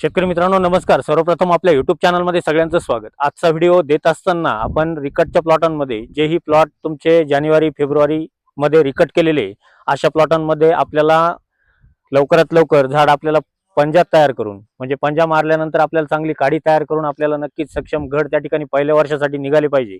शेतकरी मित्रांनो नमस्कार. सर्वप्रथम आपल्या YouTube चॅनलमध्ये सगळ्यांचं स्वागत. आजचा व्हिडिओ देत असताना आपण रिकटच्या प्लॉटांमध्ये जेही प्लॉट तुमचे जानेवारी फेब्रुवारी मध्ये रिकट केलेले अशा प्लॉटांमध्ये आपल्याला लवकरात लवकर झाड आपल्याला पंजा तयार करून म्हणजे पंजा मारल्यानंतर आपल्याला चांगली काडी तयार करून आपल्याला नक्कीच सक्षम घड त्या ठिकाणी पहिल्या वर्षासाठी निघाले पाहिजे.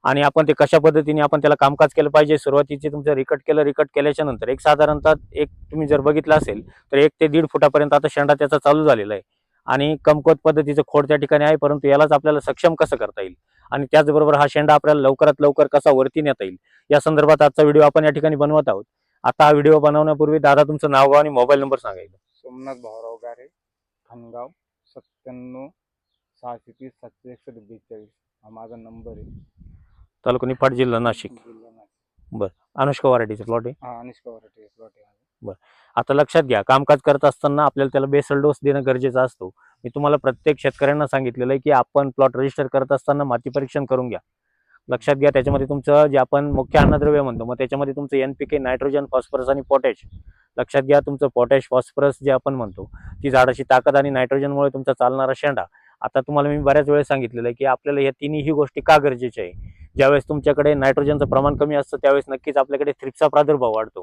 आणि आपण ते कशा पद्धतीने आपण त्याला कामकाज केलं पाहिजे. सुरुवातीचे तुमचं रिकट केल्याच्या नंतर एक साधारणतः एक तुम्ही जर बघितलं असेल तर 1 ते 1.5 फुटापर्यंत आता शेंडा त्याचा चालू झालेला आहे आणि कमकुवत पद्धतीचं खोड त्या ठिकाणी आहे, परंतु यालाच आपल्याला सक्षम कसं करता येईल आणि त्याचबरोबर हा शेंडा आपल्याला लवकरात लवकर कसा वरती नेता येईल या संदर्भात आजचा व्हिडिओ आपण या ठिकाणी बनवत आहोत. आता हा व्हिडिओ बनवण्यापूर्वी दादा तुमचं नाव गाव आणि मोबाईल नंबर सांगायचं. सोमनाथ भाऊराव गारे, खानगाव 97 630 761 42 हा माझा नंबर आहे. तालुका निफाड, जिल्हा नाशिक. जिल्हा नाशिक. बरं, अनुष्का व्हरायटीचं प्लॉट आहे. हा अनुष्का व्हरायटी प्लॉट आहे. बरं, आता लक्षात घ्या, कामकाज करत असताना आपल्याला त्याला बेसल डोस देणं गरजेचं असतो. मी तुम्हाला प्रत्येक शेतकऱ्यांना सांगितलेलं आहे की आपण प्लॉट रजिस्टर करत असताना माती परीक्षण करून घ्या. लक्षात घ्या, त्याच्यामध्ये तुमचं जे आपण मुख्य अन्नद्रव्य म्हणतो मग त्याच्यामध्ये तुमचं NPK, नायट्रोजन, फॉस्फरस आणि पोटॅश. लक्षात घ्या, तुमचं पोटॅश फॉस्फरस जे आपण म्हणतो ती झाडाची ताकद आणि नायट्रोजनमुळे तुमचा चालणारा शेंडा. आता तुम्हाला मी बऱ्याच वेळेस सांगितलेलं आहे की आपल्याला या तिन्ही गोष्टी का गरजेच्या आहे. ज्यावेळेस तुमच्याकडे नायट्रोजनचं प्रमाण कमी असतं त्यावेळेस नक्कीच आपल्याकडे थ्रिप्सचा प्रादुर्भाव वाढतो.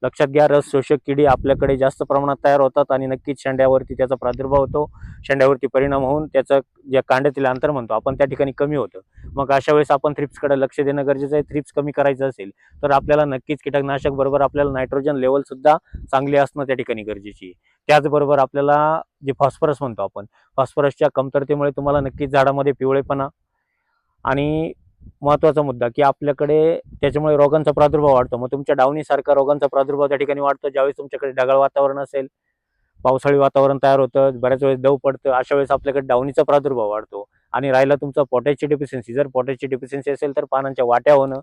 लक्षात घ्या, रस शोषक किडी आपल्याकडे जास्त प्रमाणात तयार होतात आणि नक्कीच शेंड्यावरती त्याचा प्रादुर्भाव होतो. शेंड्यावरती परिणाम होऊन त्याचं जे कांड्यातील अंतर म्हणतो आपण त्या ठिकाणी कमी होतं. मग अशा वेळेस आपण थ्रिप्सकडे लक्ष देणं गरजेचं आहे. थ्रिप्स कमी करायचं असेल तर आपल्याला नक्कीच कीटकनाशक बरोबर आपल्याला नायट्रोजन लेवल सुद्धा चांगली असणं त्या ठिकाणी गरजेची आहे. त्याचबरोबर आपल्याला जे फॉस्फरस म्हणतो आपण, फॉस्फरसच्या कमतरतेमुळे तुम्हाला नक्कीच झाडामध्ये पिवळेपणा आणि महत्वाचा मुद्दा की आपल्याकडे त्याच्यामुळे रोगांचा प्रादुर्भाव वाढतो. मग तुमच्या डावणीसारखा रोगांचा प्रादुर्भाव त्या ठिकाणी वाढतो. ज्यावेळेस तुमच्याकडे ढगाळ वातावरण असेल, पावसाळी वातावरण तयार होतं, बऱ्याच वेळेस दव पडतं, अशा वेळेस आपल्याकडे डावणीचा प्रादुर्भाव वाढतो. आणि राहिला तुमचा पोटॅशची डेफिशियन्सी, जर पोटॅशची डेफिशियन्सी असेल तर पानांच्या वाट्या होणं,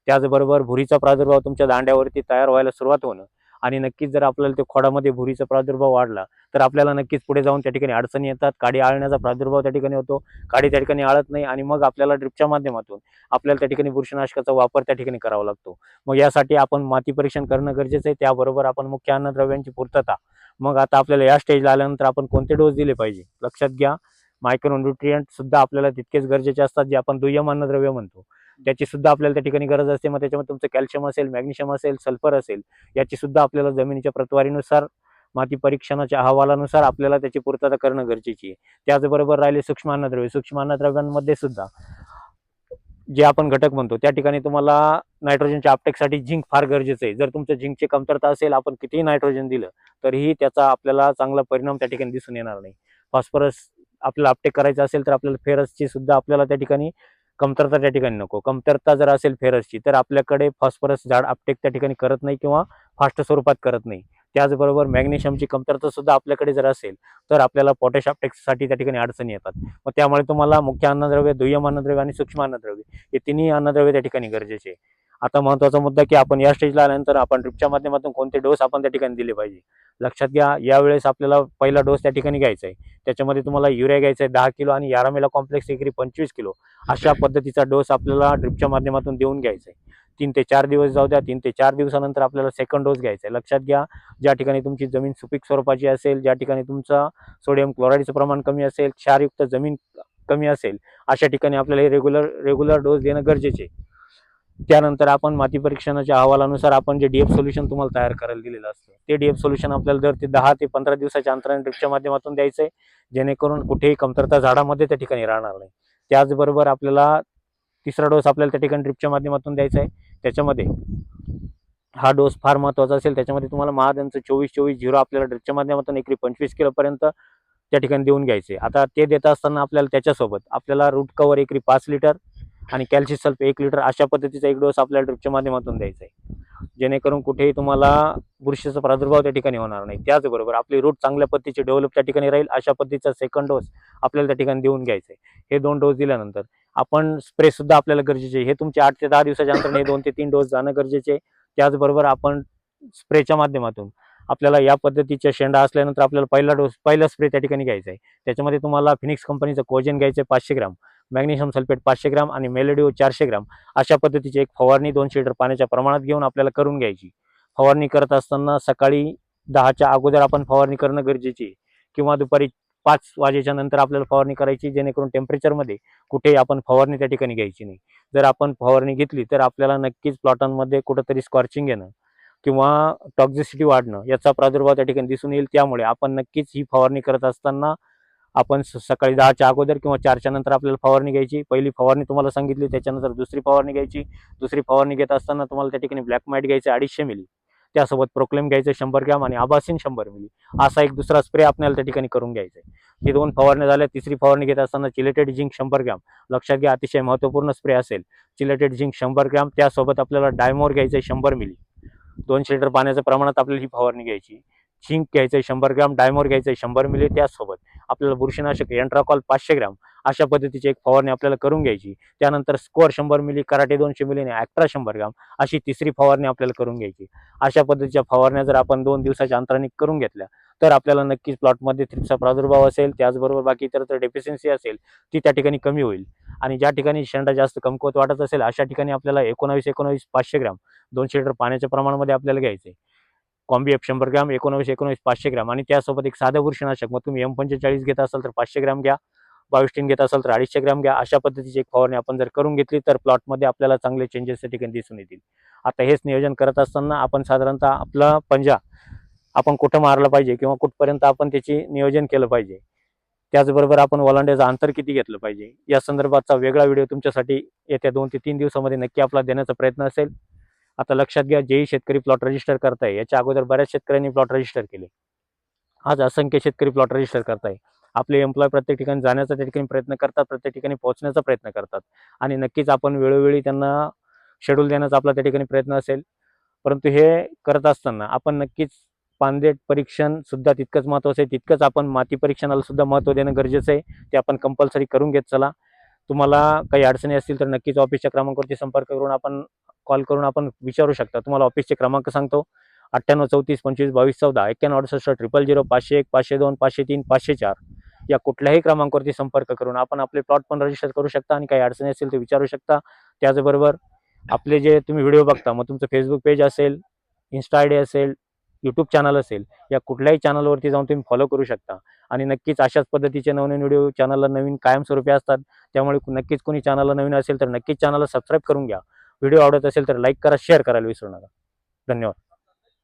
त्याचबरोबर भुरीचा प्रादुर्भाव तुमच्या दांड्यावरती तयार व्हायला सुरुवात होणं आणि नक्कीच जर आपल्याला ते खोडामध्ये भुरीचा प्रादुर्भाव वाढला तर आपल्याला नक्कीच पुढे जाऊन त्या ठिकाणी अडचणी येतात. काडी आळण्याचा प्रादुर्भाव त्या ठिकाणी होतो, काडी त्या ठिकाणी आळत नाही आणि मग आपल्याला ड्रिपच्या माध्यमातून आपल्याला त्या ठिकाणी बुरशीनाशकाचा वापर त्या ठिकाणी करावा लागतो. मग यासाठी आपण माती परीक्षण करणं गरजेचं आहे. त्याबरोबर आपण मुख्य अन्नद्रव्यांची पूर्तता. मग आता आपल्याला या स्टेजला आल्यानंतर आपण कोणते डोस दिले पाहिजे. लक्षात घ्या, मायक्रोन्यूट्रिएंट सुद्धा आपल्याला तितकेच गरजेचे असतात. जे आपण दुय्यम अन्नद्रव्य म्हणतो त्याची सुद्धा आपल्याला त्या ठिकाणी गरज असते. मग त्याच्यामध्ये तुमचं कॅल्शियम असेल, मॅग्नेशियम असेल, सल्फर असेल, याची सुद्धा आपल्याला जमिनीच्या प्रतवारीनुसार माती परीक्षणाच्या अहवालानुसार आपल्याला त्याची पूर्तता करणं गरजेची आहे. त्याचबरोबर राहिले सूक्ष्म अन्नद्रव्य. सूक्ष्म अन्नद्रव्यांमध्ये सुद्धा जे आपण घटक म्हणतो त्या ठिकाणी तुम्हाला नायट्रोजनच्या अपटेकसाठी झिंक फार गरजेचं आहे. जर तुमचं झिंकची कमतरता असेल, आपण कितीही नायट्रोजन दिलं तरीही त्याचा आपल्याला चांगला परिणाम त्या ठिकाणी दिसून येणार नाही. फॉस्फरस आपल्याला अपटेक करायचं असेल तर आपल्याला फेरसची सुद्धा आपल्याला त्या ठिकाणी कमतरता त्या ठिकाणी नको. कमतरता जर असेल फेरसची तर आपल्याकडे फॉस्फरस झाड अपटेक त्या ठिकाणी करत नाही किंवा फास्ट स्वरूपात करत नाही. त्याचबरोबर मॅग्नेशियमची कमतरता सुद्धा आपल्याकडे जर असेल तर आपल्याला पोटॅश अपटेकसाठी त्या ठिकाणी अडचणी येतात. मग त्यामुळे तुम्हाला मुख्य अन्नद्रव्य, दुय्यम अन्नद्रव्य आणि सूक्ष्म अन्नद्रव्य हे तिन्ही अन्नद्रव्य त्या ठिकाणी गरजेचे आहे. आता महत्वाचा मुद्दा की आपण या स्टेजला आल्यानंतर आपण ड्रिपच्या माध्यमातून कोणते डोस आपण त्या ठिकाणी दिले पाहिजे. लक्षात घ्या, यावेळेस आपल्याला पहिला डोस त्या ठिकाणी घ्यायचा आहे. त्याच्यामध्ये तुम्हाला युरिया घ्यायचा आहे 10 किलो आणि यारामेला कॉम्प्लेक्स एकरी 25 किलो अशा पद्धतीचा डोस आपल्याला ड्रिपच्या माध्यमातून देऊन घ्यायचा आहे. 3 ते 4 दिवस जाऊ द्या. 3 ते 4 दिवसानंतर आपल्याला सेकंड डोस घ्यायचा आहे. लक्षात घ्या, ज्या ठिकाणी तुमची जमीन सुपीक स्वरूपाची असेल, ज्या ठिकाणी तुमचा सोडियम क्लोराईडचं प्रमाण कमी असेल, क्षारयुक्त जमीन कमी असेल, अशा ठिकाणी आपल्याला हे रेग्युलर डोस देणं गरजेचे आहे. त्यानंतर आपण माती परीक्षणाच्या अहवालानुसार आपण जे DF सोल्युशन तुम्हाला तयार करायला दिलेलं असतं ते DF सोल्युशन आपल्याला दर ते 10 ते 15 दिवसाच्या अंतराने ड्रिपच्या माध्यमातून द्यायचं आहे, जेणेकरून कुठेही कमतरता झाडामध्ये त्या ठिकाणी राहणार नाही. त्याचबरोबर आपल्याला तिसरा डोस आपल्याला त्या ठिकाणी ड्रिपच्या माध्यमातून द्यायचा आहे. त्याच्यामध्ये हा डोस फार महत्त्वाचा असेल. त्याच्यामध्ये तुम्हाला महादनचं 24-24-0 आपल्याला ड्रिपच्या माध्यमातून एकरी 25 किलोपर्यंत त्या ठिकाणी देऊन घ्यायचे. आता ते देत असताना आपल्याला त्याच्यासोबत आपल्याला रूट कव्हर एकरी 5 लिटर आणि कॅल्शियम सल्फ 1 लिटर अशा पद्धतीचा एक डोस आपल्याला ड्रिपच्या माध्यमातून द्यायचा आहे, जेणेकरून कुठेही तुम्हाला बुरशीचा प्रादुर्भाव त्या ठिकाणी होणार नाही. त्याचबरोबर आपली रूट चांगल्या पद्धतीची डेव्हलप त्या ठिकाणी राहील अशा पद्धतीचा सेकंड डोस आपल्याला त्या ठिकाणी देऊन घ्यायचा आहे. हे 2 डोस दिल्यानंतर आपण स्प्रे सुद्धा आपल्याला गरजेचे आहे. हे तुमचे 8 ते 10 दिवसाच्या अंतराने 2 ते 3 डोस जाणं गरजेचे आहे. त्याचबरोबर आपण स्प्रेच्या माध्यमातून आपल्याला या पद्धतीच्या शेंडा असल्यानंतर आपल्याला पहिला स्प्रे त्या ठिकाणी घ्यायचा आहे. त्याच्यामध्ये तुम्हाला फिनिक्स कंपनीचं कोजेन घ्यायचं आहे 500 ग्राम, मॅग्नेशियम सल्फेट 500 ग्राम आणि मेलेडिओ 400 ग्राम अशा पद्धतीची एक फवारणी 200 लिटर पाण्याच्या प्रमाणात घेऊन आपल्याला करून घ्यायची. फवारणी करत असताना सकाळी 10च्या अगोदर आपण फवारणी करणं गरजेची आहे किंवा दुपारी 5 वाजेच्या नंतर आपल्याला फवारणी करायची, जेणेकरून टेम्परेचरमध्ये कुठेही आपण फवारणी त्या ठिकाणी घ्यायची नाही. जर आपण फवारणी घेतली तर आपल्याला नक्कीच प्लॉटांमध्ये कुठंतरी स्कॉर्चिंग येणं किंवा टॉक्झिसिटी वाढणं याचा प्रादुर्भाव त्या ठिकाणी दिसून येईल. त्यामुळे आपण नक्कीच ही फवारणी करत असताना आपण सकाळी 10च्या अगोदर किंवा 4च्या नंतर आपल्याला फवारणी घ्यायची. पहिली फवारणी तुम्हाला सांगितली, त्याच्यानंतर दुसरी फवारणी घ्यायची. दुसरी फवारणी घेत असताना तुम्हाला त्या ठिकाणी ब्लॅक माइट घ्यायचं 250 मिली, त्यासोबत प्रोक्लेम घ्यायचं 100 ग्रॅम आणि आबासिन 100 मिली, असा एक दुसरा स्प्रे आपल्याला त्या ठिकाणी करून घ्यायचा आहे. ही 2 फवारण्या झाल्या. तिसरी फवारणी घेत असताना चिलेटेड झिंक 100 ग्रॅम, लक्षात घ्या अतिशय महत्त्वपूर्ण स्प्रे असेल. चिलेटेड झिंक 100 ग्रॅम, त्यासोबत आपल्याला डायमोर घ्यायचं 100 मिली, 200 लिटर पाण्याच्या प्रमाणात आपल्याला ही फवारणी घ्यायची. झिंक घ्यायचं 100 ग्रॅम, डायमोर घ्यायचं 100 मिली, त्याचसोबत आपल्याला बुरशीनाशक एंट्राकॉल 500 ग्रॅम, अशा पद्धतीची एक फवारणी आपल्याला करून घ्यायची. त्यानंतर स्कोअर 100 मिली, कराटे 200 मिली आणि ॲक्ट्रा 100 ग्रॅम, अशी तिसरी फवारणी आपल्याला करून घ्यायची. अशा पद्धतीच्या फवारण्या जर आपण 2 दिवसाच्या अंतराने करून घेतल्या तर आपल्याला नक्कीच प्लॉटमध्ये थ्रिप्सचा प्रादुर्भाव असेल, त्याचबरोबर बाकी इतर डेफिशियन्सी असेल ती त्या ठिकाणी कमी होईल. आणि ज्या ठिकाणी शेंडा जास्त कमकुवत वाटत असेल अशा ठिकाणी आपल्याला 19-19 500 ग्रॅम 200 लिटर पाण्याच्या प्रमाणामध्ये आपल्याला घ्यायचं आहे. कॉम्बी एफ 100 ग्रॅम, 19-19 500 ग्रॅम आणि त्यासोबत एक साधं बुरशीनाशक, मग तुम्ही M45 घेत असाल तर 500 ग्रॅम घ्या, 22 घेत असाल तर 250 ग्रॅम घ्या. अशा पद्धतीची एक फवारणी आपण जर करून घेतली तर प्लॉटमध्ये आपल्याला चांगले चेंजेस त्या ठिकाणी दिसून येतील. आता हेच नियोजन करत असताना आपण साधारणतः आपला पंजा आपण कुठं मारला पाहिजे किंवा कुठपर्यंत आपण त्याची नियोजन केलं पाहिजे, त्याचबरोबर आपण ओलांड्याचं अंतर किती घेतलं पाहिजे, या संदर्भातचा वेगळा व्हिडिओ तुमच्यासाठी येत्या 2 ते 3 दिवसामध्ये नक्की आपला देण्याचा प्रयत्न असेल. आता लक्षात घ्या, जेही शेतकरी प्लॉट रजिस्टर करताय, याच्या अगोदर बऱ्याच शेतकऱ्यांनी प्लॉट रजिस्टर केले. आज असंख्य शेतकरी प्लॉट रजिस्टर करताय. आपले एम्प्लॉय प्रत्येक ठिकाणी जाण्याचा त्या ठिकाणी प्रयत्न करतात, प्रत्येक ठिकाणी पोहोचण्याचा प्रयत्न करतात आणि नक्कीच आपण वेळोवेळी त्यांना शेड्यूल देण्याचा आपला त्या ठिकाणी प्रयत्न असेल. परंतु हे करत असताना आपण नक्कीच पानदेट परीक्षण सुद्धा तितकंच महत्त्वाचं आहे, तितकंच आपण माती परीक्षणाला सुद्धा महत्त्व देणं गरजेचं आहे. ते आपण कंपल्सरी करून घेत चला. तुम्हाला काही अडचणी असतील तर नक्कीच ऑफिसच्या क्रमांकावरती संपर्क करून आपण कॉल करून आपण विचारू शकता. तुम्हाला ऑफिसचे क्रमांक सांगतो: 98 34 25 22 14, 91 68 000, 501 502 503 504 या कुठल्याही क्रमांकावरती संपर्क करून आपण आपले प्लॉट पण रजिस्टर करू शकता आणि काही अडचणी असतील ते विचारू शकता. त्याचबरोबर आपले जे तुम्ही व्हिडिओ बघता, मग तुमचं फेसबुक पेज असेल, इन्स्टा आय डी असेल, यूट्यूब चॅनल असेल, या कुठल्याही चॅनलवरती जाऊन तुम्ही फॉलो करू शकता. आणि नक्कीच अशाच पद्धतीचे नवनवीन व्हिडिओ चॅनलला नवीन कायमस्वरूपी असतात. त्यामुळे नक्कीच कोणी चॅनलला नवीन असेल तर नक्कीच चॅनलला सबस्क्राईब करून घ्या. व्हिडिओ आवडत असेल तर लाईक करा, शेअर करायला विसरू नका. धन्यवाद.